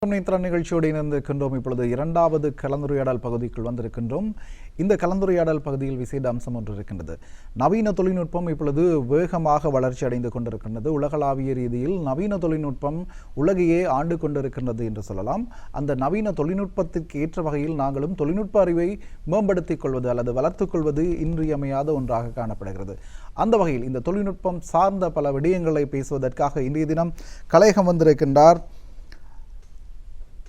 நிகழ்ச்சியோடு இணைந்திருக்கின்றோம். இப்பொழுது இரண்டாவது கலந்துரையாடல் பகுதிக்குள் வந்திருக்கின்றோம். இந்த கலந்துரையாடல் பகுதியில் விசேட அம்சம் ஒன்று இருக்கின்றது. நவீன தொழில்நுட்பம் இப்பொழுது வேகமாக வளர்ச்சி அடைந்து கொண்டிருக்கின்றது. உலகளாவிய ரீதியில் நவீன தொழில்நுட்பம் உலகையே ஆண்டு கொண்டிருக்கின்றது என்று சொல்லலாம். அந்த நவீன தொழில்நுட்பத்திற்கு ஏற்ற வகையில் நாங்களும் தொழில்நுட்ப அறிவை மேம்படுத்திக் கொள்வது அல்லது வளர்த்துக் கொள்வது இன்றியமையாத ஒன்றாக காணப்படுகிறது. அந்த வகையில் இந்த தொழில்நுட்பம் சார்ந்த பல விடயங்களை பேசுவதற்காக இன்றைய தினம் கலையகம் வந்திருக்கின்றார்.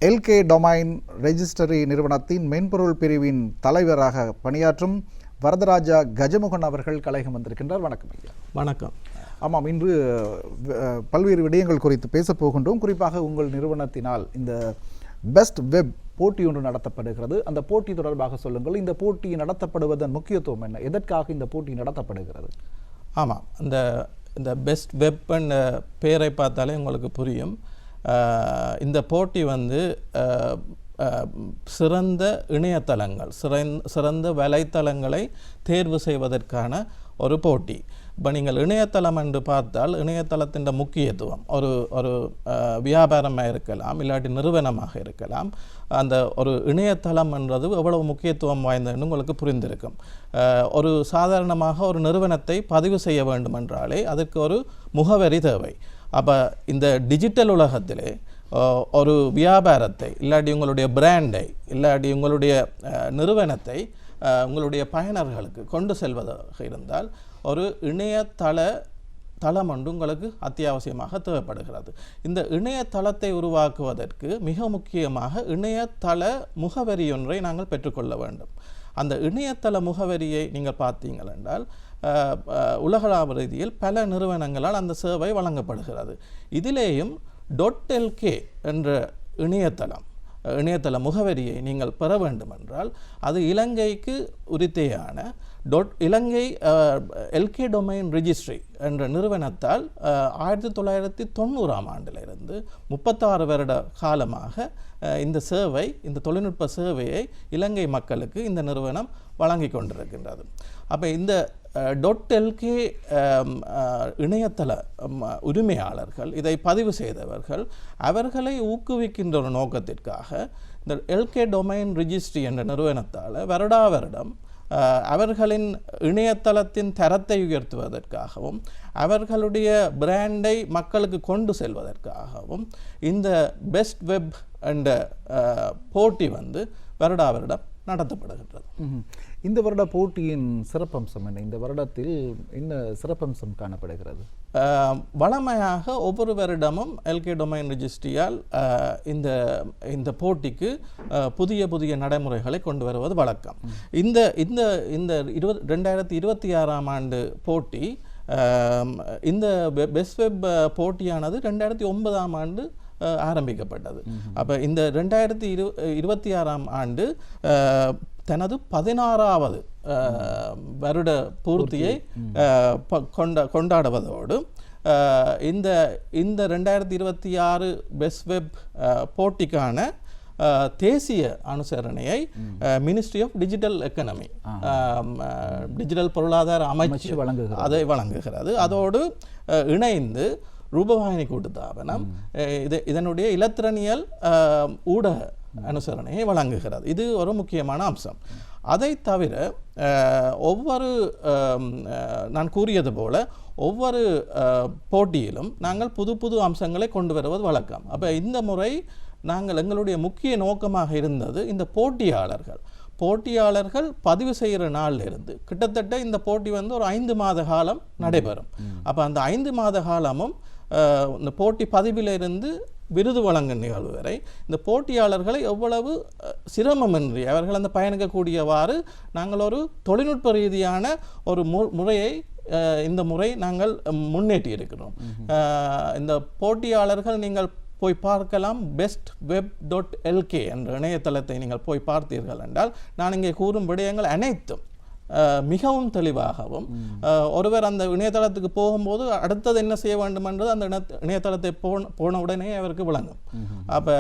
எல்கே டொமைன் ரெஜிஸ்ட்ரி நிறுவனத்தின் மென்பொருள் பிரிவின் தலைவராக பணியாற்றும் வரதராஜா கஜமுகன் அவர்கள் கலையகம் வந்திருக்கின்றார். வணக்கம் ஐயா. வணக்கம். ஆமாம், இன்று பல்வேறு விடயங்கள் குறித்து பேசப் போகின்றோம். குறிப்பாக உங்கள் நிறுவனத்தினால் இந்த பெஸ்ட் வெப் போட்டி ஒன்று நடத்தப்படுகிறது. அந்த போட்டி தொடர்பாக சொல்லுங்கள். இந்த போட்டி நடத்தப்படுவதன் முக்கியத்துவம் என்ன? எதற்காக இந்த போட்டி நடத்தப்படுகிறது? ஆமாம், இந்த பெஸ்ட் வெப் பேரை பார்த்தாலே உங்களுக்கு புரியும். இந்த போட்டி சிறந்த இணையதளங்கள், சிறந்த வலைத்தளங்களை தேர்வு செய்வதற்கான ஒரு போட்டி. இப்போ நீங்கள் இணையதளம் என்று பார்த்தால் இணையதளத்தின் முக்கியத்துவம் ஒரு வியாபாரமாக இருக்கலாம், இல்லாட்டி நிறுவனமாக இருக்கலாம். அந்த ஒரு இணையதளம் என்றது எவ்வளவு முக்கியத்துவம் வாய்ந்ததுன்னு உங்களுக்கு புரிந்திருக்கும். ஒரு சாதாரணமாக ஒரு நிறுவனத்தை பதிவு செய்ய வேண்டும் என்றாலே அதற்கு ஒரு முகவரி தேவை. அப்போ இந்த டிஜிட்டல் உலகத்திலே ஒரு வியாபாரத்தை இல்லாட்டி உங்களுடைய பிராண்டை இல்லாட்டி உங்களுடைய நிறுவனத்தை உங்களுடைய பயனர்களுக்கு கொண்டு செல்வதாக இருந்தால் ஒரு தளம் ஒன்று உங்களுக்கு அத்தியாவசியமாக தேவைப்படுகிறது. இந்த இணையதளத்தை உருவாக்குவதற்கு மிக முக்கியமாக இணையதள முகவரி ஒன்றை நாங்கள் பெற்றுக்கொள்ள வேண்டும். அந்த இணையதள முகவரியை நீங்கள் பார்த்தீங்கள் என்றால் உலகளாவிய ரீதியில் பல நிறுவனங்களால் அந்த சேவை வழங்கப்படுகிறது. இதிலேயும் .lk என்ற இணையதள முகவரியை நீங்கள் பெற வேண்டும் என்றால் அது இலங்கைக்கு உரித்தையான இலங்கை எல்கே டொமைன் ரெஜிஸ்ட்ரி என்ற நிறுவனத்தால் 1990ஆம் ஆண்டிலிருந்து 36 வருட காலமாக இந்த தொழில்நுட்ப சேவையை இலங்கை மக்களுக்கு இந்த நிறுவனம் வழங்கி கொண்டிருக்கின்றது. அப்போ இந்த .lk இணையதள உரிமையாளர்கள், இதை பதிவு செய்தவர்கள், அவர்களை ஊக்குவிக்கின்ற ஒரு நோக்கத்திற்காக இந்த எல்கே டொமைன் ரெஜிஸ்ட்ரி என்ற நிறுவனத்தால் வருடா வருடம் அவர்களின் இணையதளத்தின் தரத்தை உயர்த்துவதற்காகவும் அவர்களுடைய பிராண்டை மக்களுக்கு கொண்டு செல்வதற்காகவும் இந்த பெஸ்ட் வெப் என்ற போட்டி வருடா வருடம் நடத்தப்படுகின்றது. இந்த வருட போட்டியின் சிறப்பம்சம் என்ன? இந்த வருடத்தில் என்ன சிறப்பம்சம் காணப்படுகிறது? வழமையாக ஒவ்வொரு வருடமும் எல்கே டொமைன் ரெஜிஸ்ட்ரியால் இந்த போட்டிக்கு புதிய நடைமுறைகளை கொண்டு வருவது வழக்கம். இந்த 2026ஆம் ஆண்டு போட்டி, இந்த பெஸ்ட் வெப் போட்டியானது 2009ஆம் ஆண்டு ஆரம்பிக்கப்பட்டது. அப்போ இந்த 2026ஆம் ஆண்டு தனது 16வது வருட பூர்த்தியை கொண்டாடுவதோடு இந்த 2026 பெஸ்ட் வெப் போட்டிக்கான தேசிய அனுசரணையை ministry of digital economy, digital பொருளாதார அமைச்சு அதை வழங்குகிறது. அதோடு இணைந்து ரூபவாகினி கூட்டுத்தாபனம் இதனுடைய இலத்திரனியல் ஊடக அனுசரணையை வழங்குகிறது. இது ஒரு முக்கியமான அம்சம். அதை தவிர நான் கூறியது போல ஒவ்வொரு போட்டியிலும் நாங்கள் புது அம்சங்களை கொண்டு வருவது வழக்கம். அப்போ இந்த முறை எங்களுடைய முக்கிய நோக்கமாக இருந்தது இந்த போட்டியாளர்கள் பதிவு செய்கிற நாளில் இருந்து கிட்டத்தட்ட இந்த போட்டி ஒரு 5 மாத காலம் நடைபெறும். அப்போ அந்த 5 மாத காலமும் இந்த போட்டி பதிவிலிருந்து விருது வழங்கும் நிகழ்வு வரை இந்த போட்டியாளர்களை எவ்வளவு சிரமமின்றி அவர்கள் அந்த பயணிக்கக்கூடியவாறு நாங்கள் ஒரு தொழில்நுட்ப ரீதியான ஒரு முறையை இந்த முறை நாங்கள் முன்னேற்றி இருக்கிறோம். இந்த போட்டியாளர்கள் நீங்கள் போய் பார்க்கலாம். bestweb.lk என்ற இணையதளத்தை நீங்கள் போய் பார்த்தீர்கள் என்றால் நான் இங்கே கூறும் விடயங்கள் அனைத்தும் மிகவும் தெளிவாகவும், ஒருவர் அந்த இணையதளத்துக்கு போகும்போது அடுத்தது என்ன செய்ய வேண்டும் என்றது அந்த இணையதளத்தை போன உடனே அவருக்கு விளங்கும். அப்போ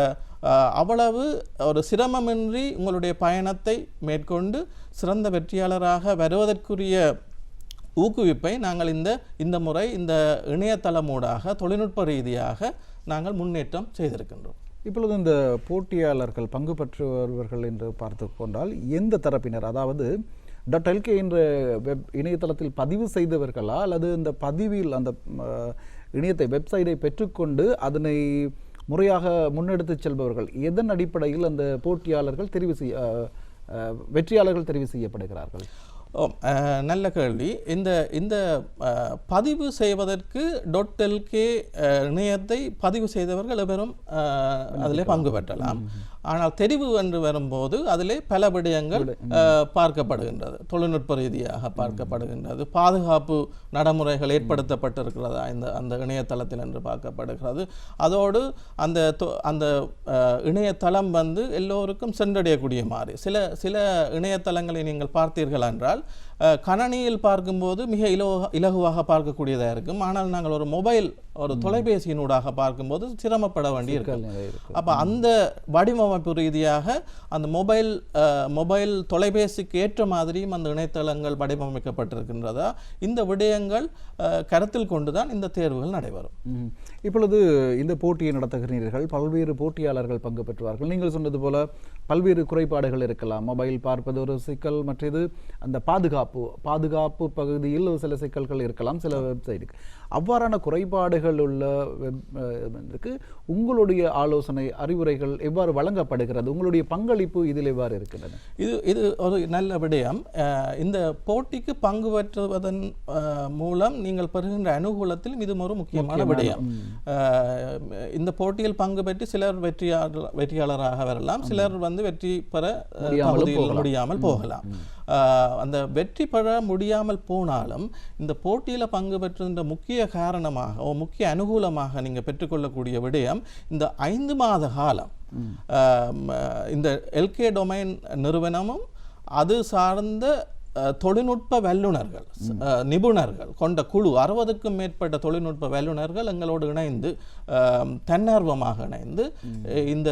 அவ்வளவு ஒரு சிரமமின்றி உங்களுடைய பயணத்தை மேற்கொண்டு சிறந்த வெற்றியாளராக வருவதற்குரிய ஊக்குவிப்பை நாங்கள் இந்த முறை இந்த இணையதளமூடாக தொழில்நுட்ப ரீதியாக நாங்கள் முன்னேற்றம் செய்திருக்கின்றோம். இப்பொழுது இந்த போட்டியாளர்கள் பங்கு பெற்றுவர்கள் என்று பார்த்து கொண்டால் எந்த தரப்பினர், அதாவது .lk என்ற இணையதளத்தில் பதிவு செய்தவர்களா அல்லது இந்த பதிவில் அந்த இணையத்தை வெப்சைட்டை பெற்றுக்கொண்டு அதனை முறையாக முன்னெடுத்து செல்பவர்கள், எதன் அடிப்படையில் அந்த போட்டியாளர்கள் வெற்றியாளர்கள் தெரிவு செய்யப்படுகிறார்கள்? நல்ல கேள்வி. இந்த பதிவு செய்வதற்கு .lk இணையத்தை பதிவு செய்தவர்கள் எவரும் அதிலே பங்கு பெற்றலாம். ஆனால் தெரிவு என்று வரும்போது அதிலே பல விடயங்கள் பார்க்கப்படுகின்றது. தொழில்நுட்ப ரீதியாக பார்க்கப்படுகின்றது, பாதுகாப்பு நடைமுறைகள் ஏற்படுத்தப்பட்டிருக்கிறதா அந்த இணையதளத்தில் என்று பார்க்கப்படுகிறது. அதோடு அந்த இணையதளம் எல்லோருக்கும் சென்றடையக்கூடிய மாதிரி சில இணையதளங்களை நீங்கள் பார்த்தீர்கள் என்றால் கணனியில் பார்க்கும்போது மிக இலகுவாக பார்க்கக்கூடியதாக இருக்கும். ஆனால் நாங்கள் ஒரு தொலைபேசியினூடாக பார்க்கும்போது சிரமப்பட வேண்டி இருக்கு. அப்போ அந்த வடிவமைப்பு ரீதியாக அந்த மொபைல் தொலைபேசிக்கு ஏற்ற மாதிரியும் அந்த இணையதளங்கள் வடிவமைக்கப்பட்டிருக்கின்றதா, இந்த விடயங்கள் கருத்தில் கொண்டுதான் இந்த தேர்வுகள் நடைபெறும். இப்பொழுது இந்த போட்டியை நடத்துகிறீர்கள், பல்வேறு போட்டியாளர்கள் பங்கு பெற்றுவார்கள். நீங்கள் சொன்னது போல பல்வேறு குறைபாடுகள் இருக்கலாம். மொபைல் பார்ப்பது ஒரு சிக்கல், மற்றது அந்த பாதுகாப்பு பகுதியில் சில சிக்கல்கள் இருக்கலாம் சில வெப்சைட்டுக்கு. அவ்வாறான குறைபாடுகள் உள்ள உங்களுடைய ஆலோசனை அறிவுரைகள் எவ்வாறு வழங்கப்படுகிறது? உங்களுடைய பங்களிப்பு இதில் எவ்வாறு இருக்கின்றன? இது ஒரு நல்ல விடயம். இந்த போட்டிக்கு பங்கு பெற்றுவதன் மூலம் நீங்கள் பெறுகின்ற அனுகூலத்தில் இது ஒரு முக்கியமான விடயம். இந்த போட்டியில் பங்கு பெற்று சிலர் வெற்றியாளராக வரலாம், சிலர் வெற்றி பெற முடியாமல் போகலாம். அந்த வெற்றி பெற முடியாமல் போனாலும் இந்த போட்டியில் பங்கு பெற்றிருந்த முக்கிய காரணமாக முக்கிய அனுகூலமாக நீங்கள் பெற்றுக்கொள்ளக்கூடிய விடயம், இந்த 5 மாத காலம் இந்த LK டொமைன் நிறுவனமும் அது சார்ந்த தொழில்நுட்ப வல்லுநர்கள் நிபுணர்கள் கொண்ட குழு 60க்கும் மேற்பட்ட தொழில்நுட்ப வல்லுநர்கள் எங்களோடு இணைந்து தன்னார்வமாக இணைந்து இந்த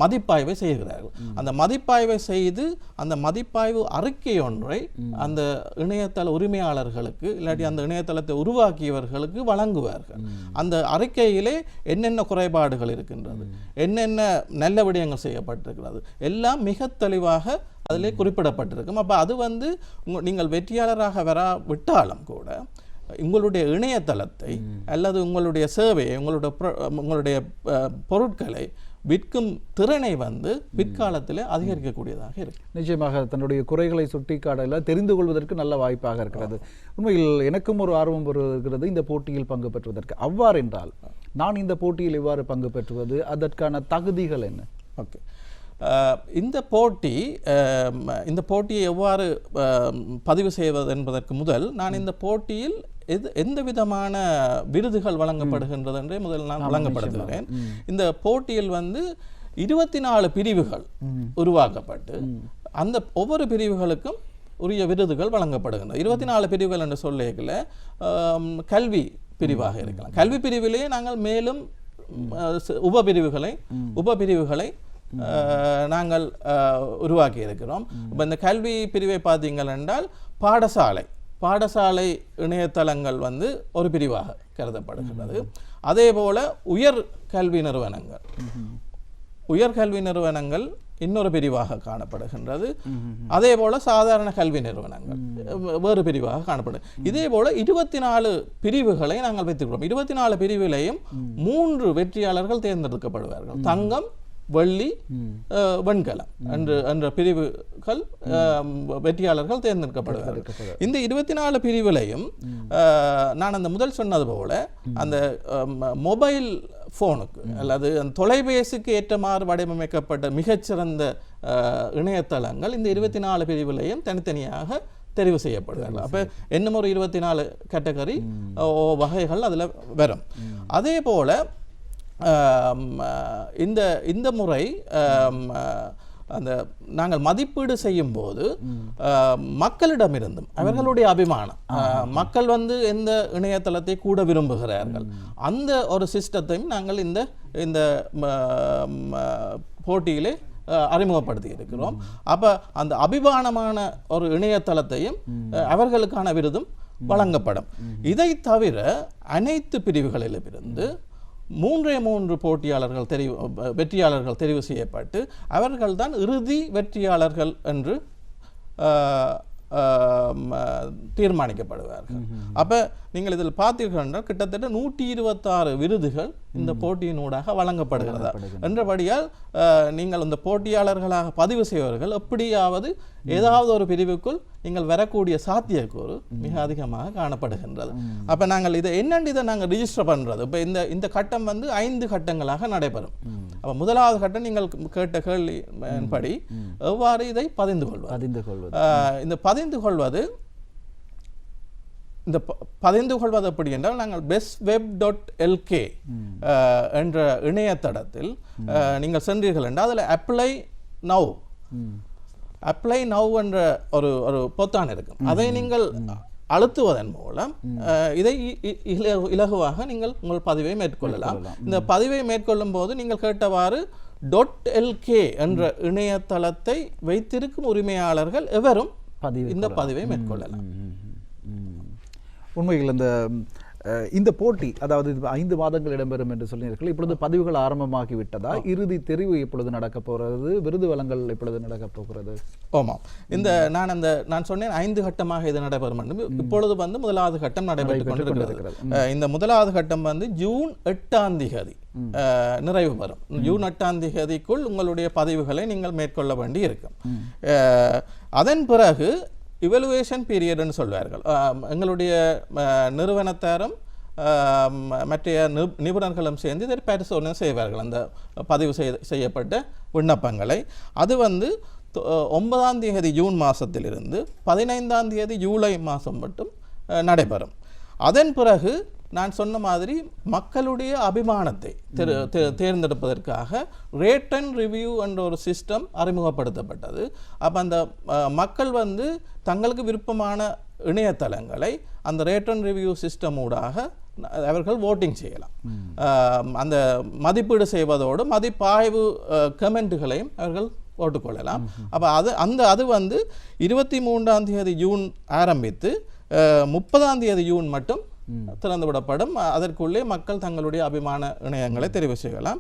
மதிப்பாய்வை செய்கிறார்கள். அந்த மதிப்பாய்வை செய்து அந்த மதிப்பாய்வு அறிக்கை ஒன்றை அந்த இணையதள உரிமையாளர்களுக்கு இல்லாட்டி அந்த இணையதளத்தை உருவாக்கியவர்களுக்கு வழங்குவார்கள். அந்த அறிக்கையிலே என்னென்ன குறைபாடுகள் இருக்கின்றது, என்னென்ன நல்ல விடயங்கள் செய்யப்பட்டிருக்கிறது எல்லாம் மிக தெளிவாக அதிலே குறிப்பிடப்பட்டிருக்கும். அப்போ அது நீங்கள் வெற்றியாளராக விட்டாலும் கூட உங்களுடைய இணையதளத்தை அல்லது உங்களுடைய சேவையை உங்களுடைய பொருட்களை விற்கும் திறனை பிற்காலத்தில் அதிகரிக்கக்கூடியதாக இருக்கு. நிச்சயமாக தன்னுடைய குறைகளை சுட்டிக்காட்டல தெரிந்து கொள்வதற்கு நல்ல வாய்ப்பாக இருக்கிறது. உண்மையில் எனக்கும் ஒரு ஆர்வம் வருகிறது இந்த போட்டியில் பங்கு பெற்றுவதற்கு. அவ்வாறு என்றால் நான் இந்த போட்டியில் எவ்வாறு பங்கு பெற்றுவது, அதற்கான தகுதிகள் என்ன? ஓகே, இந்த போட்டியை எவ்வாறு பதிவு செய்வது என்பதற்கு முதல் நான் இந்த போட்டியில் எந்த விதமான விருதுகள் வழங்கப்படுகின்றது என்றே முதல் நான் வழங்கப்படுத்துகிறேன். இந்த போட்டியில் 24 பிரிவுகள் உருவாக்கப்பட்டு அந்த ஒவ்வொரு பிரிவுகளுக்கும் உரிய விருதுகள் வழங்கப்படுகின்றன. 24 பிரிவுகள் என்று சொல்லிக்கல கல்வி பிரிவாக இருக்கலாம். கல்வி பிரிவிலே நாங்கள் மேலும் உபபிரிவுகளை நாங்கள் உருவாக்கி இருக்கிறோம். இப்போ இந்த கல்வி பிரிவை பார்த்தீங்கள் என்றால் பாடசாலை இணையதளங்கள் ஒரு பிரிவாக கருதப்படுகிறது. அதே போல உயர்கல்வி நிறுவனங்கள் இன்னொரு பிரிவாக காணப்படுகின்றது. அதே போல சாதாரண கல்வி நிறுவனங்கள் வேறு பிரிவாக காணப்படும். இதே போல 24 பிரிவுகளை நாங்கள் வைத்திருக்கிறோம். 24 பிரிவிலையும் 3 வெற்றியாளர்கள் தேர்ந்தெடுக்கப்படுவார்கள். தங்கம், வெள்ளி, வெண்கலம் என்ற பிரிவுகள் வெற்றியாளர்கள் தேர்ந்தெடுக்கப்படுவார்கள். இந்த 24 பிரிவிலையும் நான் அந்த முதல் சொன்னது போல அந்த மொபைல் போனுக்கு அல்லது தொலைபேசிக்கு ஏற்றமாறு வடிவமைக்கப்பட்ட மிகச்சிறந்த இணையதளங்கள் இந்த 24 பிரிவிலையும் தனித்தனியாக தெரிவு செய்யப்படுகிறார்கள். அப்போ இன்னும் ஒரு 24 கேட்டகரி வகைகள் அதில் வரும். அதே போல இந்த முறை அந்த நாங்கள் மதிப்பீடு செய்யும் போது மக்களிடமிருந்தும் அவர்களுடைய அபிமானம், மக்கள் எந்த இணையதளத்தை கூட விரும்புகிறார்கள் அந்த ஒரு சிஸ்டத்தையும் நாங்கள் இந்த போட்டியிலே அறிமுகப்படுத்தி இருக்கிறோம். அப்ப அந்த அபிமானமான ஒரு இணையதளத்தையும் அவர்களுக்கான விருதும் வழங்கப்படும். இதை தவிர அனைத்து பிரிவுகளிலிருந்து 3 போட்டியாளர்கள் வெற்றியாளர்கள் தெரிவு செய்யப்பட்டு அவர்கள்தான் இறுதி வெற்றியாளர்கள் என்று தீர்மானிக்கப்படுவார்கள். அப்ப நீங்கள் இதில் பார்த்தீர்கள் என்றால் கிட்டத்தட்ட 126 விருதுகள் இந்த போட்டியினூடாக வழங்கப்படுகிறதா என்றபடியால் நீங்கள் இந்த போட்டியாளர்களாக பதிவு செய்வர்கள் எப்படியாவது ஏதாவது ஒரு பிரிவுக்குள் நீங்கள் வரக்கூடிய சாத்தியக்கூறு மிக அதிகமாக காணப்படுகின்றது. அப்ப நாங்கள் இதை நாங்கள் ரிஜிஸ்டர் பண்றது இப்ப இந்த கட்டம் 5 கட்டங்களாக நடைபெறும். அப்ப முதலாவது கட்டம் நீங்கள் கேட்ட கேள்விப்படி எவ்வாறு இதை பதிந்து கொள்வது இந்த பதிந்து கொள்வது எப்படி என்றால் நாங்கள் bestweb.lk என்ற இணையதளத்தில் நீங்கள் சென்றீர்கள் என்றால் அதில் அப்ளை நவ் என்ற ஒரு பொத்தான் இருக்கும். அதை நீங்கள் அழுத்துவதன் மூலம் இதை இலகுவாக நீங்கள் உங்கள் பதிவை மேற்கொள்ளலாம். இந்த பதிவை மேற்கொள்ளும் போது நீங்கள் கேட்டவாறு .lk என்ற இணையதளத்தை வைத்திருக்கும் உரிமையாளர்கள் எவரும் இந்த பதிவை மேற்கொள்ளலாம். உண்மையில் இந்த போட்டி அதாவது 5 மாதங்கள் இடம்பெறும் என்று சொன்னீர்கள். இப்பொழுது பதிவுகள் ஆரம்பமாகிவிட்டதா? இறுதி தெரிவு எப்பொழுது நடக்க போகிறது? விருது வழங்கல் எப்பொழுது நடக்க போகிறது? ஆமாம், நான் சொன்னேன் 5 கட்டமாக இது நடைபெறும் என்று. இப்பொழுது முதலாவது கட்டம் நடைபெற்றுக் கொண்டிருக்கிறது. இந்த முதலாவது கட்டம் ஜூன் 8ஆம் தேதி நிறைவு பெறும். ஜூன் 8ஆம் தேதிக்குள் உங்களுடைய பதிவுகளை நீங்கள் மேற்கொள்ள வேண்டி இருக்கும். அதன் பிறகு இவலுவேஷன் பீரியட்னு சொல்வார்கள். எங்களுடைய நிறுவனத்தாரும் மற்ற நிபுணர்களும் சேர்ந்து இதை பரிசோதனை செய்வார்கள் அந்த பதிவு செய்யப்பட்ட விண்ணப்பங்களை. அது 9ஆம் தேதி ஜூன் மாதத்திலிருந்து 15ஆம் தேதி ஜூலை மாதம் மட்டும் நடைபெறும். அதன் பிறகு நான் சொன்ன மாதிரி மக்களுடைய அபிமானத்தை தேர்ந்தெடுப்பதற்காக ரேட் அண்ட் ரிவ்யூ என்ற ஒரு சிஸ்டம் அறிமுகப்படுத்தப்பட்டது. அப்போ அந்த மக்கள் தங்களுக்கு விருப்பமான இணையதளங்களை அந்த ரேட் அண்ட் ரிவ்யூ சிஸ்டம் ஊடாக அவர்கள் ஓட்டிங் செய்யலாம். அந்த மதிப்பீடு செய்வதோடு மதிப்பாய்வு கமெண்ட்டுகளையும் அவர்கள் போட்டுக்கொள்ளலாம். அப்போ அது 23ஆம் தேதி ஜூன் ஆரம்பித்து 30ஆம் தேதி ஜூன் மட்டும் திறந்து விடப்படும். அதற்குள்ளே மக்கள் தங்களுடைய அபிமான இணையங்களை தெரிவு செய்யலாம்.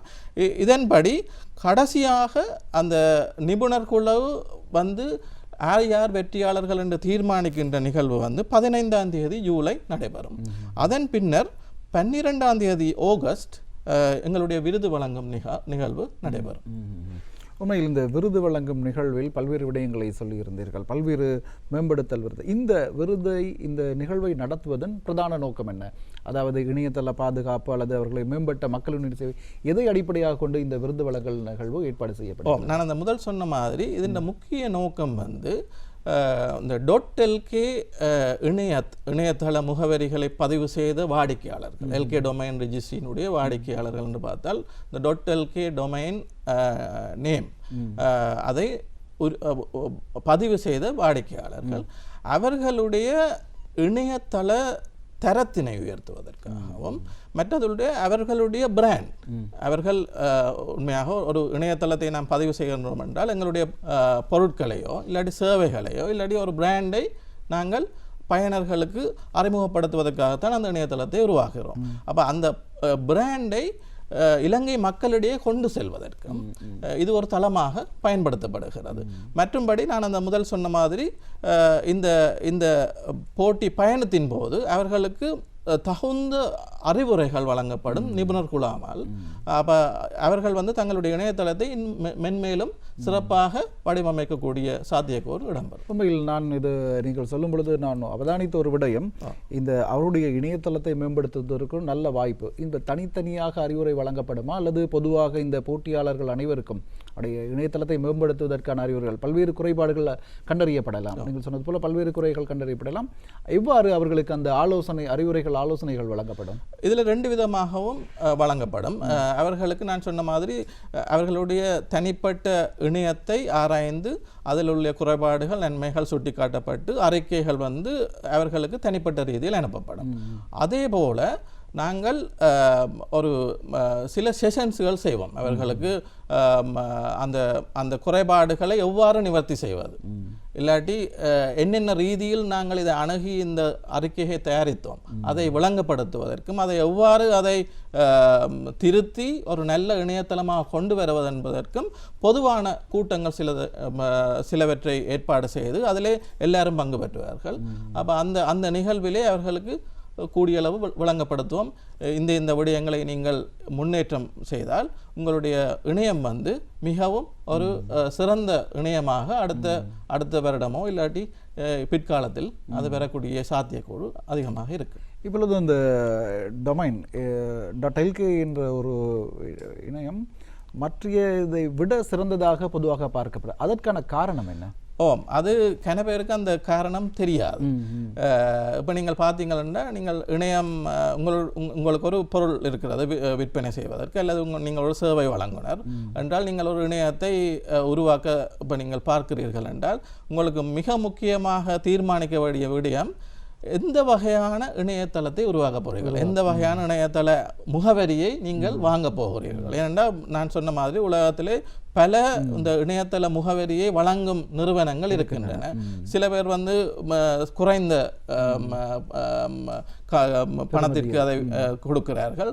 இதன்படி கடைசியாக அந்த நிபுணர் குழு யார் வெற்றியாளர்கள் என்று தீர்மானிக்கின்ற நிகழ்வு 15ஆம் தேதி ஜூலை நடைபெறும். அதன் பின்னர் 12ஆம் தேதி ஆகஸ்ட் எங்களுடைய விருது வழங்கும் நிகழ்வு நடைபெறும். உண்மையில் இந்த விருது வழங்கும் நிகழ்வில் பல்வேறு விடயங்களை சொல்லியிருந்தீர்கள். பல்வேறு மேம்படுத்தல் விருது. இந்த நிகழ்வை நடத்துவதன் பிரதான நோக்கம் என்ன? அதாவது இணையதள பாதுகாப்பு அல்லது அவர்களை மேம்பட்ட மக்களின் சேவை, எதை அடிப்படையாக கொண்டு இந்த விருது வழங்கல் நிகழ்வு ஏற்பாடு செய்யப்படும்? நான் அந்த முதல் சொன்ன மாதிரி இதன் முக்கிய நோக்கம் இந்த .lk இணையதள முகவரிகளை பதிவு செய்த வாடிக்கையாளர்கள், LK டொமைன் ரெஜிஸ்ட்ரியினுடைய வாடிக்கையாளர்கள் என்று பார்த்தால் இந்த .lk டொமைன் நேம் அதை பதிவு செய்த வாடிக்கையாளர்கள் அவர்களுடைய இணையதள தரத்தினை உயர்த்துவதற்காகவும் மற்றதுடைய அவர்களுடைய பிராண்ட், அவர்கள் உண்மையாக ஒரு இணையதளத்தை நாம் பதிவு செய்கின்றோம் என்றால் எங்களுடைய பொருட்களையோ இல்லாட்டி சேவைகளையோ இல்லாட்டி ஒரு பிராண்டை நாங்கள் பயனர்களுக்கு அறிமுகப்படுத்துவதற்காகத்தான் அந்த இணையதளத்தை உருவாக்குகிறோம். அப்போ அந்த பிராண்டை இலங்கை மக்களிடையே கொண்டு செல்வதற்கும் இது ஒரு தளமாக பயன்படுத்தப்படுகிறது. மற்றும்படி நான் அந்த முதல் சொன்ன மாதிரி இந்த போட்டி பயணத்தின் போது அவர்களுக்கு தகுந்த அறிவுரைகள் வழங்கப்படும் நிபுணர் குழாமால். அப்போ அவர்கள் தங்களுடைய இணையதளத்தை மென்மேலும் சிறப்பாக வடிவமைக்கக்கூடிய சாத்தியக்கூறு இடம்பெறும். உண்மையில் நீங்கள் சொல்லும் பொழுது நான் அவதானித்த ஒரு விடயம், இந்த அவருடைய இணையதளத்தை மேம்படுத்துவதற்கு நல்ல வாய்ப்பு. இந்த தனித்தனியாக அறிவுரை வழங்கப்படுமா அல்லது பொதுவாக இந்த போட்டியாளர்கள் அனைவருக்கும் இணையதளத்தை மேம்படுத்துவதற்கான அறிவுரைகள், பல்வேறு குறைபாடுகள் கண்டறியப்படலாம். நீங்கள் சொன்னது போல பல்வேறு குறைகள் கண்டறியப்படலாம். எவ்வாறு அவர்களுக்கு அந்த ஆலோசனைகள் வழங்கப்படும்? இதில் 2 விதமாகவும் வழங்கப்படும். அவர்களுக்கு நான் சொன்ன மாதிரி அவர்களுடைய தனிப்பட்ட இணையத்தை ஆராய்ந்து அதில் உள்ள குறைபாடுகள் நன்மைகள் சுட்டிக்காட்டப்பட்டு அறிக்கைகள் அவர்களுக்கு தனிப்பட்ட ரீதியில் அனுப்பப்படும். அதே போல நாங்கள் ஒரு சில செஷன்ஸ்கள் செய்வோம். அவர்களுக்கு அந்த குறைபாடுகளை எவ்வாறு நிவர்த்தி செய்வது, இல்லாட்டி என்னென்ன ரீதியில் நாங்கள் இதை அணுகி இந்த அறிக்கையை தயாரித்தோம் அதை விளங்கப்படுத்துவதற்கும் அதை எவ்வாறு அதை திருத்தி ஒரு நல்ல இணையதளமாக கொண்டு வருவது என்பதற்கும் பொதுவான கூட்டங்கள் சிலவற்றை ஏற்பாடு செய்து அதிலே எல்லாரும் பங்கு பெற்றுவார்கள். அப்போ அந்த நிகழ்விலே அவர்களுக்கு கூடிய அளவு விளங்கப்படுத்துவோம். இந்த விடயங்களை நீங்கள் முன்னேற்றம் செய்தால் உங்களுடைய இணையம் மிகவும் ஒரு சிறந்த இணையமாக அடுத்த வருடமோ இல்லாட்டி பிற்காலத்தில் அது பெறக்கூடிய சாத்தியக்கூறு அதிகமாக இருக்கு. இப்பொழுது இந்த டொமைன் .lk என்ற ஒரு இணையம் மற்ற இதை விட சிறந்ததாக பொதுவாக பார்க்கப்படும். அதற்கான காரணம் என்ன? அது கன பேருக்கு அந்த காரணம் தெரியாது. இப்போ நீங்கள் பார்த்தீங்கன்னா நீங்கள் இணையம் உங்களுக்கு ஒரு பொருள் இருக்கிறது விற்பனை செய்வதற்கு அல்லது நீங்கள் ஒரு சேவை வழங்குனர் என்றால் நீங்கள் ஒரு இணையத்தை உருவாக்க இப்போ நீங்கள் பார்க்கிறீர்கள் என்றால் உங்களுக்கு மிக முக்கியமாக தீர்மானிக்க வேண்டிய விடயம் எந்த வகையான இணையதளத்தை உருவாக்க போகிறீர்கள், எந்த வகையான இணையதள முகவரியை நீங்கள் வாங்க போகிறீர்கள். ஏனென்றால் நான் சொன்ன மாதிரி உலகத்திலே பல இந்த இணையதள முகவரியை வழங்கும் நிறுவனங்கள் இருக்கின்றன. சில பேர் குறைந்த பணத்திற்கு அதை கொடுக்கிறார்கள்.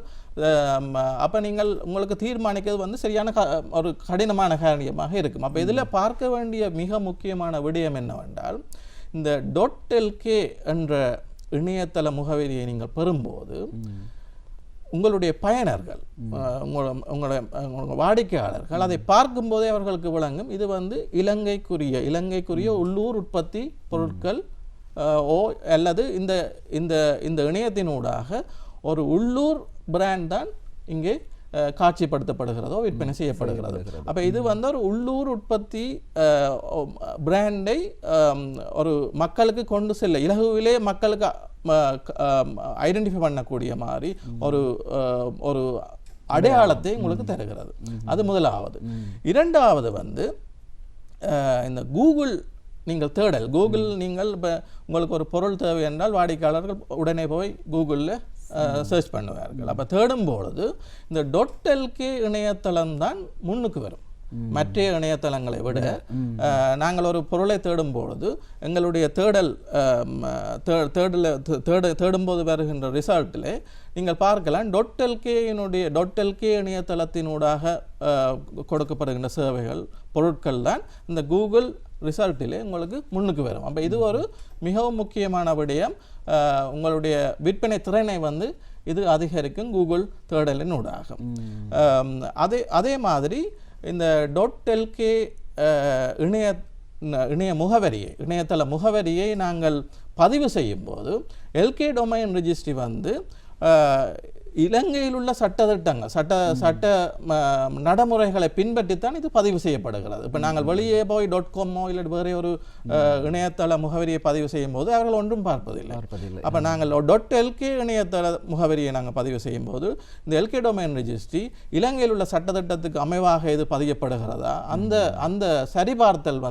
அப்போ உங்களுக்கு தீர்மானிக்கிறது சரியான ஒரு கடினமான காரியமாக இருக்கும். அப்போ இதில் பார்க்க வேண்டிய மிக முக்கியமான விடயம் என்னவென்றால் இந்த .lk என்ற இணையதள முகவரியை நீங்கள் பெறும்போது உங்களுடைய பயனர்கள் உங்களுடைய வாடிக்கையாளர்கள் அதை பார்க்கும்போதே அவர்களுக்கு விளங்கும் இது இலங்கைக்குரிய உள்ளூர் உற்பத்தி பொருட்கள் அல்லது இந்த இணையத்தினூடாக ஒரு உள்ளூர் பிராண்ட் தான் இங்கே காட்சிப்படுத்தப்படுகிறதோ விற்பனை செய்யப்படுகிறது. அப்போ இது ஒரு உள்ளூர் உற்பத்தி பிராண்டை ஒரு மக்களுக்கு கொண்டு செல்ல இலகுவிலே மக்களுக்கு ஐடென்டிஃபை பண்ணக்கூடிய மாதிரி ஒரு அடையாளத்தை உங்களுக்கு தருகிறது. அது முதலாவது. இரண்டாவது இந்த கூகுள் நீங்கள் தேடல் நீங்கள் இப்போ உங்களுக்கு ஒரு பொருள் தேவை என்றால் வாடிக்கையாளர்கள் உடனே போய் கூகுளில் சர்ச் பண்ணுவார்கள். அப்போ தேடும் பொழுது இந்த .lk இணையதளம் தான் முன்னுக்கு வரும். மற்ற இணையதளங்களை விட நாங்கள் ஒரு பொருளை தேடும் பொழுது எங்களுடைய தேடும்போது வருகின்ற ரிசல்ட்டில் நீங்கள் பார்க்கலாம் .lk இணையதளத்தினூடாக கொடுக்கப்படுகின்ற சேவைகள் பொருட்கள் தான் இந்த கூகுள் ரிசல்ட்டிலே உங்களுக்கு முன்னுக்கு வரும். அப்போ இது ஒரு மிகவும் முக்கியமான விடயம். உங்களுடைய விற்பனை திறனை இது அதிகரிக்கும் கூகுள் தேடலின் ஊடாகும். அதே மாதிரி இந்த .lk இணைய முகவரியை இணையதள முகவரியை நாங்கள் பதிவு செய்யும் போது LK டொமைன் ரெஜிஸ்ட்ரி இலங்கையில் உள்ள சட்ட நடைமுறைகளை பின்பற்றித்தான் இது பதிவு செய்யப்படுகிறது. இப்போ நாங்கள் வெளியே போய் .com இல்லை வேறு ஒரு இணையதள முகவரியை பதிவு செய்யும் போது அவர்கள் ஒன்றும் பார்ப்பதில்லை. அப்போ நாங்கள் .lk இணையதள முகவரியை நாங்கள் பதிவு செய்யும் போது இந்த LK டொமைன் ரெஜிஸ்ட்ரி இலங்கையில் உள்ள சட்டத்திட்டத்துக்கு அமைவாக இது பதியப்படுகிறதா அந்த சரிபார்த்தல்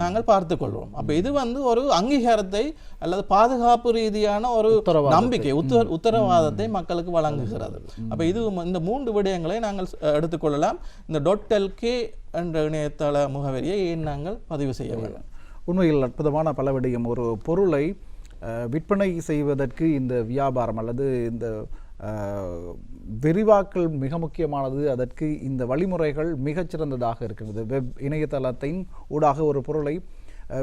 நாங்கள் பார்த்து கொள்வோம். அப்போ இது ஒரு அங்கீகாரத்தை அல்லது பாதுகாப்பு ரீதியான ஒரு நம்பிக்கை உத்தரவாதத்தை மக்களுக்கு வழங்குகிறது. அப்ப இது இந்த மூன்று விடயங்களை நாங்கள் எடுத்துக்கொள்ளலாம். இந்த .lk என்ற இணையதள முகவரியை ஏன் நாங்கள் பதிவு செய்ய வேண்டும்? உண்மையில் அற்புதமான பல விடயம். ஒரு பொருளை விற்பனை செய்வதற்கு இந்த வியாபாரம் அல்லது இந்த விரிவாக்கல் மிக முக்கியமானது. அதற்கு இந்த வழிமுறைகள் மிகச்சிறந்ததாக இருக்கிறது. வெப் இணையதளத்தின் ஊடாக ஒரு பொருளை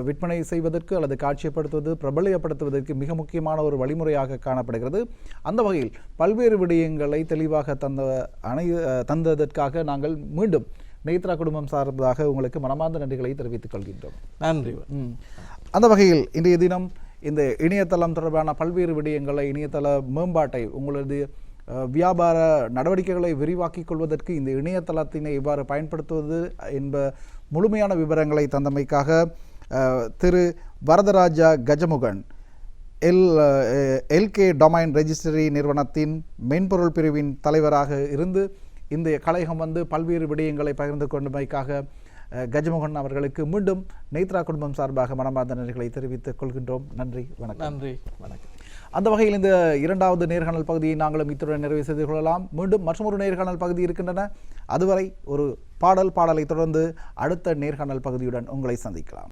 விற்பனை செய்வதற்கு அல்லது காட்சிப்படுத்துவது பிரபலியப்படுத்துவதற்கு மிக முக்கியமான ஒரு வழிமுறையாக காணப்படுகிறது. அந்த வகையில் பல்வேறு விடயங்களை தெளிவாக தந்ததற்காக நாங்கள் மீண்டும் நேத்ரா குடும்பம் சார்ந்ததாக உங்களுக்கு மனமார்ந்த நன்றிகளை தெரிவித்துக் கொள்கின்றோம். நன்றி. அந்த வகையில் இன்றைய தினம் இந்த இணையதளம் தொடர்பான பல்வேறு விடயங்களை இணையதள மேம்பாட்டை உங்களது வியாபார நடவடிக்கைகளை விரிவாக்கிக் கொள்வதற்கு இந்த இணையதளத்தினை எவ்வாறு பயன்படுத்துவது என்ப முழுமையான விவரங்களை தந்தமைக்காக திரு Varatharaja Gajamugan LK domain registry நிறுவனத்தின் மென்பொருள் பிரிவின் தலைவராக இருந்து இந்த கலையகம் பல்வேறு விடயங்களை பகிர்ந்து கொண்டமைக்காக கஜமுகன் அவர்களுக்கு மீண்டும் நேத்ரா குடும்பம் சார்பாக மனமார்ந்த நன்றிகளை தெரிவித்துக் கொள்கின்றோம். நன்றி, வணக்கம். நன்றி, வணக்கம். அந்த வகையில் இந்த இரண்டாவது நேர்காணல் பகுதியை நாங்களும் இத்துடன் நிறைவு செய்து கொள்ளலாம். மீண்டும் மற்றொரு நேர்காணல் பகுதி இருக்கின்றன. அதுவரை ஒரு பாடலை தொடர்ந்து அடுத்த நேர்காணல் பகுதியுடன் உங்களை சந்திக்கலாம்.